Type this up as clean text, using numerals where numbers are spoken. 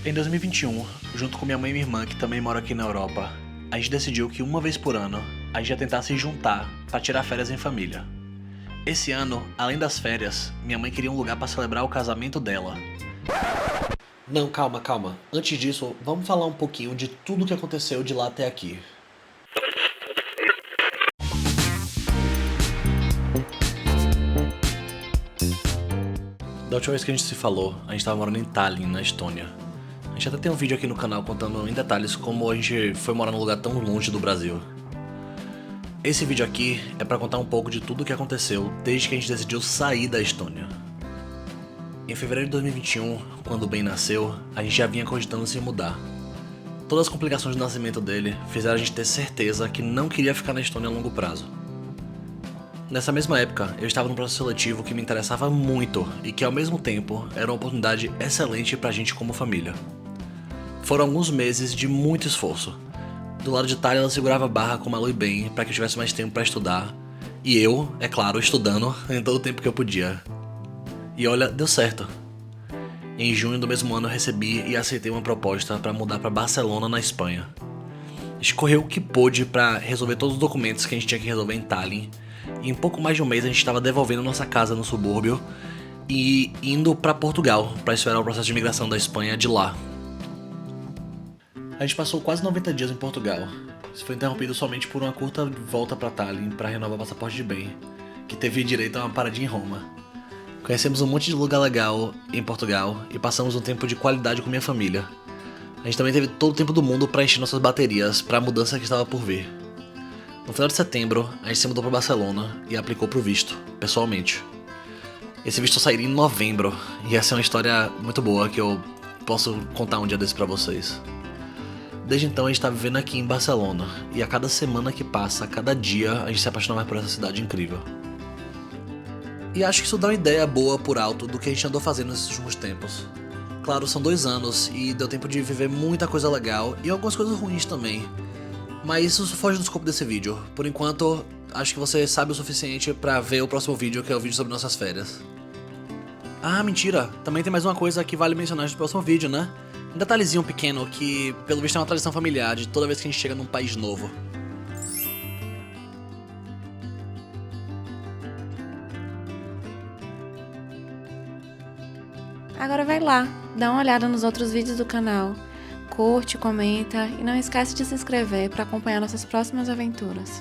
Em 2021, junto com minha mãe e minha irmã, que também moram aqui na Europa, a gente decidiu que uma vez por ano a gente ia tentar se juntar para tirar férias em família. Esse ano, além das férias, minha mãe queria um lugar para celebrar o casamento dela. Não, calma. Antes disso, vamos falar um pouquinho de tudo que aconteceu de lá até aqui. Da última vez que a gente se falou, a gente tava morando em Tallinn, na Estônia. A gente até tem um vídeo aqui no canal contando em detalhes como a gente foi morar num lugar tão longe do Brasil. Esse vídeo aqui é pra contar um pouco de tudo o que aconteceu desde que a gente decidiu sair da Estônia. Em fevereiro de 2021, quando o Ben nasceu, a gente já vinha cogitando se mudar. Todas as complicações do nascimento dele fizeram a gente ter certeza que não queria ficar na Estônia a longo prazo. Nessa mesma época, eu estava num processo seletivo que me interessava muito e que ao mesmo tempo era uma oportunidade excelente pra gente como família. Foram alguns meses de muito esforço. Do lado de Thalia ela segurava a barra com Malu e Ben para que eu tivesse mais tempo para estudar. E eu, é claro, estudando em todo o tempo que eu podia. E olha, deu certo. Em junho do mesmo ano eu recebi e aceitei uma proposta para mudar para Barcelona, na Espanha. A gente correu o que pôde para resolver todos os documentos que a gente tinha que resolver em Tallinn. E em pouco mais de um mês a gente estava devolvendo nossa casa no subúrbio e indo para Portugal para esperar o processo de imigração da Espanha de lá. A gente passou quase 90 dias em Portugal. Isso foi interrompido somente por uma curta volta para Tallinn para renovar o passaporte de Ben, que teve direito a uma paradinha em Roma. Conhecemos um monte de lugar legal em Portugal e passamos um tempo de qualidade com minha família. A gente também teve todo o tempo do mundo para encher nossas baterias para a mudança que estava por vir. No final de setembro, a gente se mudou para Barcelona e aplicou pro visto, pessoalmente. Esse visto sairia em novembro e essa é uma história muito boa que eu posso contar um dia desse para vocês. Desde então a gente tá vivendo aqui em Barcelona, e a cada semana que passa, a cada dia, a gente se apaixona mais por essa cidade incrível. E acho que isso dá uma ideia boa por alto do que a gente andou fazendo nesses últimos tempos. Claro, são 2 anos e deu tempo de viver muita coisa legal e algumas coisas ruins também. Mas isso foge do escopo desse vídeo. Por enquanto, acho que você sabe o suficiente pra ver o próximo vídeo, que é o vídeo sobre nossas férias. Ah, mentira! Também tem mais uma coisa que vale mencionar no próximo vídeo, né? Um detalhezinho pequeno que, pelo visto, é uma tradição familiar de toda vez que a gente chega num país novo. Agora vai lá, dá uma olhada nos outros vídeos do canal, curte, comenta e não esquece de se inscrever para acompanhar nossas próximas aventuras.